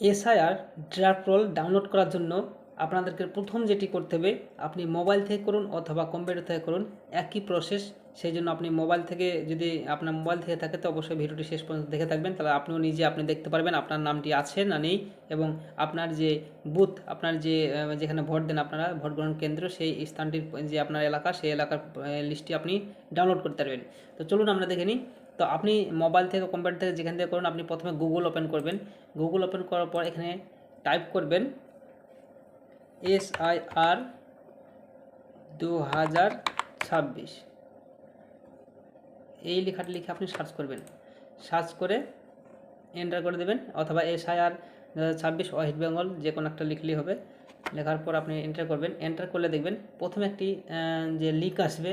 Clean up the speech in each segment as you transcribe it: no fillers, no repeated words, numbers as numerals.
SIR draft roll download করার জন্য আপনাদেরকে প্রথম যেটি করতে হবে, আপনি মোবাইল থেকে করুন অথবা কম্পিউটার থেকে করুন, একই প্রসেস। সেই জন্য আপনি মোবাইল থেকে, যদি আপনার মোবাইল থেকে থাকে তো অবশ্যই ভিডিওটি শেষ পর্যন্ত দেখে থাকবেন, তাহলে আপনিও নিজে আপনি দেখতে পারবেন আপনার নামটি আছে না নেই, এবং আপনার যে বুথ, আপনার যে যেখানে ভোট দেন আপনারা, ভোট গ্রহণ কেন্দ্র, সেই স্থানটির যে আপনার এলাকা, সেই এলাকার লিস্টটি আপনি ডাউনলোড করতে পারবেন। তো চলুন আমরা দেখে নিই। তো আপনি মোবাইল থেকে কম্পিউটার থেকে যেখান থেকে করুন, আপনি প্রথমে গুগল ওপেন করবেন। গুগল ওপেন করার পর এখানে টাইপ করবেন এসআইআর 2026, এই লেখাটি লিখে আপনি সার্চ করবেন। সার্চ করে এন্টার করে দেবেন, অথবা এসআইআর 2026 ওয়েস্ট বেঙ্গল যে কোনো একটা লিখলেই হবে। লেখার পর আপনি এন্টার করবেন। এন্টার করলে দেখবেন প্রথমে একটি যে লিঙ্ক আসবে,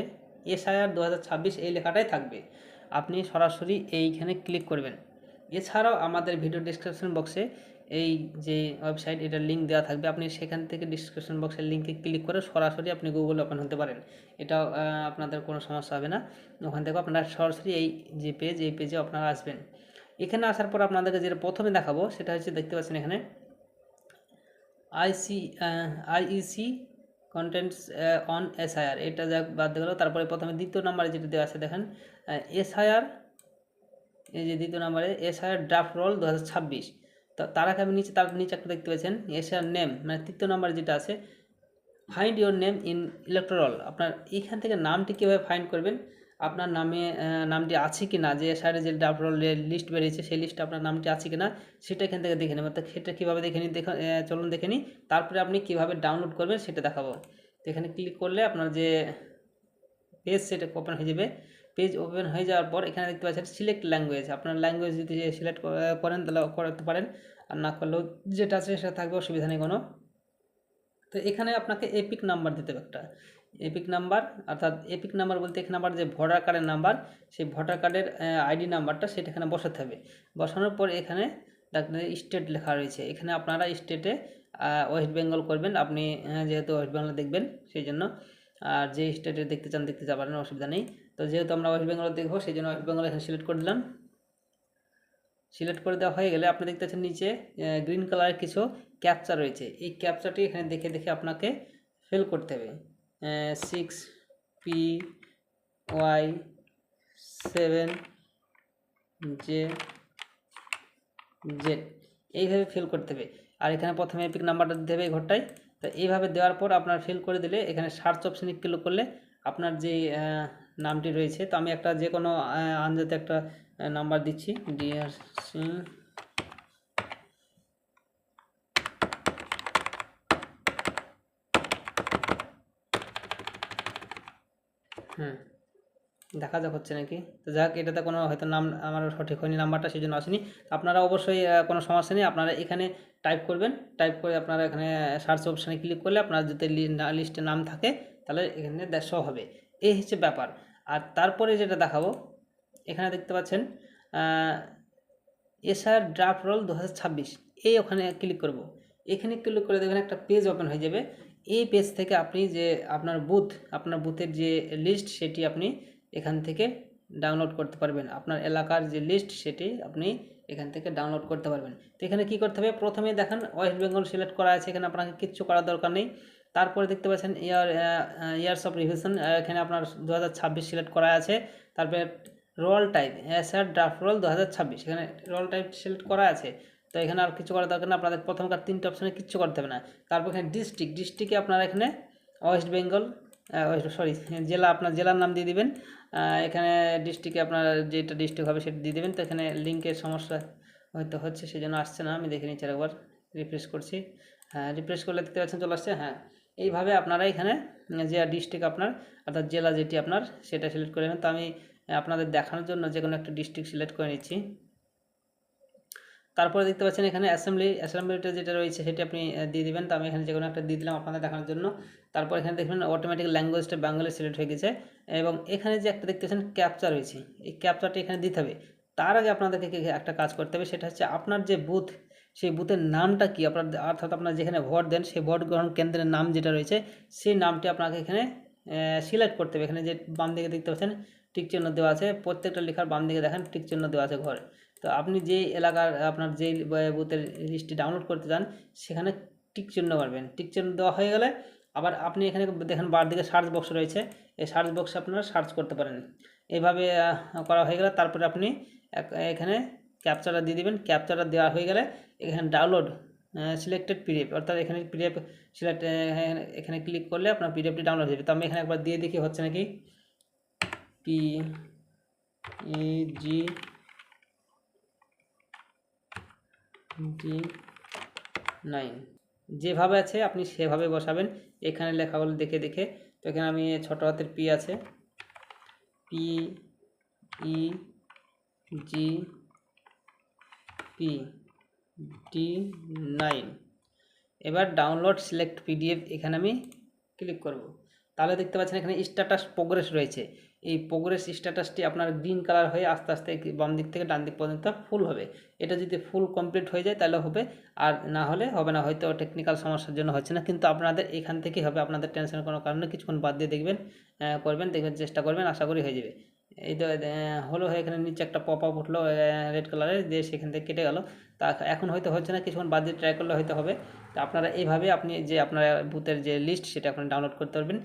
এসআইআর 2026 এই লেখাটাই থাকবে। আপনি সরাসরি এইখানে ক্লিক করবেন। এছাড়াও আমাদের ভিডিও ডিসক্রিপশন বক্সে এই যে ওয়েবসাইট, এটার লিঙ্ক দেওয়া থাকবে, আপনি সেখান থেকে ডিসক্রিপশন বক্সের লিঙ্কে ক্লিক করে সরাসরি আপনি গুগল ওপেন হতে পারেন। এটাও আপনাদের কোনো সমস্যা হবে না। ওখান থেকে আপনারা সরাসরি এই যে পেজ, এই পেজে আপনারা আসবেন। এখানে আসার পর আপনাদেরকে যেটা প্রথমে দেখাবো সেটা হচ্ছে, দেখতে পাচ্ছেন এখানে আইইসি কন্টেন্টস অন এসআইআর, এটা যা বাদ গেল। তারপরে প্রথমে দ্বিতীয় নম্বরে যেটা দেওয়া আছে দেখেন, এসআইআর, এই যে দ্বিতীয় নম্বরে এসআইআর ড্রাফট রোল 2026। তো তার আগে আমি নিচে, তার নিচে একটা দেখতে পাচ্ছেন এসআইআর নেম, মানে তৃতীয় নম্বরে যেটা আছে find your name in electoral. আপনার এইখান থেকে নামটি কীভাবে ফাইন্ড করবেন, আপনার নামে নামটি আছে কি না, যে এসআইআর যে ড্রাফট রোল লিস্ট বেরিয়েছে সেই লিস্টে আপনার নামটি আছে কি না সেটা এখান থেকে দেখে নেবেন। তো সেটা কীভাবে দেখে নিই, চলুন দেখে নিই। তারপরে আপনি কীভাবে ডাউনলোড করবেন সেটা দেখাবো। তো এখানে ক্লিক করলে আপনার যে পেজ সেটা ওপেন হয়ে যাবে। পেজ ওপেন হয়ে যাওয়ার পর এখানে দেখতে পাচ্ছেন সিলেক্ট ল্যাঙ্গুয়েজ। আপনার ল্যাঙ্গুয়েজ যদি সিলেক্ট করেন তাহলে করতে পারেন, আর না করলেও যেটা আছে সেটা থাকবে, অসুবিধা নেই কোনো। তো এখানে আপনাকে এপিক নাম্বার দিতে হবে একটা, এপিক নাম্বার। অর্থাৎ এপিক নাম্বার বলতে এখানে আবার যে ভোটার কার্ডের নাম্বার, সেই ভোটার কার্ডের আইডি নাম্বারটা সেটা এখানে বসাতে হবে। বসানোর পর এখানে স্টেট লেখা রয়েছে, এখানে আপনারা স্টেটে ওয়েস্ট বেঙ্গল করবেন। আপনি যেহেতু ওয়েস্ট বেঙ্গল দেখবেন সেই জন্য, আর যে স্টেটে দেখতে চান দেখতে পারেন, অসুবিধা নেই। তো যেহেতু আমরা ওয়েস্ট বেঙ্গল দেখবো সেই জন্য ওয়েস্ট বেঙ্গল এখানে সিলেক্ট করে দিলাম। সিলেক্ট করে দেওয়া হয়ে গেলে আপনি দেখতে পাচ্ছেন নিচে গ্রিন কালারের কিছু ক্যাপচা রয়েছে। এই ক্যাপচাটি এখানে দেখে দেখে আপনাকে ফিল করতে হবে। 6PY7JZ, এইভাবে ফিল করতে হবে। আর এখানে প্রথমে এপিক নাম্বারটা দিতে হবে এই ঘরটায়। তো এইভাবে দেওয়ার পর আপনার ফিল করে দিলে এখানে সার্চ অপশানে ক্লিক করলে আপনার যে নামটি রয়েছে, তো আমি একটা যে কোনো আনজাতে একটা নাম্বার দিচ্ছি, ডিআরসি, দেখা যাক হচ্ছে নাকি। তো যাক, এটাতে কোনো হয়তো নাম আমার সঠিক হয়নি, নাম্বারটা সেই জন্য আসেনি। আপনারা অবশ্যই কোনো সমস্যা নেই, আপনারা এখানে টাইপ করবেন। টাইপ করে আপনারা এখানে সার্চ অপশানে ক্লিক করলে আপনার যদি লিস্টে নাম থাকে তাহলে এখানে শো হবে। এই হচ্ছে ব্যাপার। আর তারপরে যেটা দেখাবো, এখানে দেখতে পাচ্ছেন এসআইআর ড্রাফট রোল 2026, এই ওখানে ক্লিক করব। এখানে ক্লিক করে দেখবেন একটা পেজ ওপেন হয়ে যাবে। এই পেজ থেকে আপনি যে আপনার বুথের যে লিস্ট সেটি আপনি এখান থেকে ডাউনলোড করতে পারবেন। আপনার এলাকার যে লিস্ট সেটি আপনি এখান থেকে ডাউনলোড করতে পারবেন। তো এখানে কী করতে হবে, প্রথমে দেখেন ওয়েস্ট বেঙ্গল সিলেক্ট করা আছে, এখানে আপনাকে কিচ্ছু করার দরকার নেই। তারপরে দেখতে পাচ্ছেন ইয়ার্স অফ রিভিশন, এখানে আপনার 2026 সিলেক্ট করা আছে। তারপরে role type SIR draft roll 2026, এখানে রোল টাইপ সিলেক্ট করা আছে। তো এখানে আর কিছু করার দরকার না, আপনাদের প্রথমকার 3টে অপশানে কিচ্ছু করতে হবে না। তারপর এখানে ডিস্ট্রিক্টে আপনারা এখানে ওয়েস্ট বেঙ্গল, জেলা, আপনার জেলার নাম দিয়ে দিবেন। এখানে ডিস্ট্রিক্টে আপনার যেটা ডিস্ট্রিক্ট হবে সেটা দিয়ে দেবেন। তো এখানে লিঙ্কের সমস্যা হয়তো হচ্ছে, সেই জন্য আসছে না। আমি দেখে নিচ্ছি একবার, রিফ্রেশ করছি। হ্যাঁ, রিফ্রেশ করলে দেখতে পাচ্ছেন চলে আসছে। হ্যাঁ, এইভাবে আপনারা এখানে যে ডিস্ট্রিক্ট আপনার, অর্থাৎ জেলা যেটি আপনার সেটা সিলেক্ট করে নেবেন। তো আমি আপনাদের দেখানোর জন্য যে কোনো একটা ডিস্ট্রিক্ট সিলেক্ট করে নিচ্ছি। তারপরে দেখতে পাচ্ছেন এখানে অ্যাসেম্বলিটা যেটা রয়েছে সেটা আপনি দিয়ে দিবেন। তো আমি এখানে যে কোনো একটা দিয়ে দিলাম আপনাদের দেখানোর জন্য। তারপর এখানে দেখবেন অটোমেটিক ল্যাঙ্গুয়েজটা বাঙালি সিলেক্ট হয়ে গেছে, এবং এখানে যে একটা দেখতেছেন ক্যাপচা রয়েছে, এই ক্যাপচাটি এখানে দিতে হবে। তার আগে আপনাদেরকে একটা কাজ করতে হবে, সেটা হচ্ছে আপনার যে বুথ, সেই বুথের নামটা কি, আপনার অর্থাৎ আপনার যেখানে ভোট দেন সেই ভোট গ্রহণ কেন্দ্রের নাম যেটা রয়েছে সেই নামটি আপনাকে এখানে সিলেক্ট করতে হবে। এখানে যে বাম দিকে দেখতে পাচ্ছেন টিক চিহ্ন দেওয়া আছে, প্রত্যেকটা লেখার বাম দিকে দেখেন টিক চিহ্ন দেওয়া আছে ঘরে। তো তো আপনি যে এলাকার আপনার যেই বুথের লিস্টটি ডাউনলোড করতে চান সেখানে টিক চিহ্ন মারবেন। টিক চিহ্ন দেওয়া হয়ে গেলে আবার আপনি এখানে দেখেন বার দিকে সার্চ বক্স রয়েছে, এই সার্চ বক্সে আপনারা সার্চ করতে পারেন। এইভাবে করা হয়ে গেলে তারপরে আপনি এখানে ক্যাপচারটা দিয়ে দেবেন। ক্যাপচারটা দেওয়া হয়ে গেলে এখানে ডাউনলোড সিলেক্টেড পিডিএফ, অর্থাৎ এখানে পিডিএফ সিলেক্ট, এখানে ক্লিক করলে আপনার পিডিএফটি ডাউনলোড হয়ে যাবে। তো আমি এখানে একবার দিয়ে দেখি হচ্ছে নাকি। PEG9 যেভাবে আছে আপনি সেভাবে বসাবেন, এখানে লেখাগুলো দেখে দেখে। তো এখানে আমি ছোট হাতের পি আছে, PEG9। এবার ডাউনলোড সিলেক্ট পিডিএফ এখানে আমি ক্লিক করব। তাহলে দেখতে পাচ্ছেন এখানে স্ট্যাটাস প্রোগ্রেস রয়েছে। এই প্রোগ্রেস স্ট্যাটাসটি আপনার গ্রিন কালার হয়ে আস্তে আস্তে বাম দিক থেকে ডান দিক পর্যন্ত ফুল হবে। এটা যদি ফুল কমপ্লিট হয়ে যায় তাহলে হবে, আর না হলে হবে না। হয়তো টেকনিক্যাল সমস্যার জন্য হচ্ছে না, কিন্তু আপনাদের এখান থেকেই হবে। আপনাদের টেনশনের কোনো কারণে কিছুক্ষণ বাদ দিয়ে দেখবেন, দেখবেন, চেষ্টা করবেন, আশা করি হয়ে যাবে। এই তো হলো, এখানে নিচে একটা পপ আপ উঠলো রেড কালারের, দিয়ে সেখান থেকে কেটে গেল। তা এখন হয়তো হচ্ছে না, কিছুক্ষণ বাদ দিয়ে ট্রাই করলে হয়তো হবে। তো আপনারা এইভাবে আপনি যে আপনার বুথের যে লিস্ট সেটা আপনি ডাউনলোড করতে পারবেন।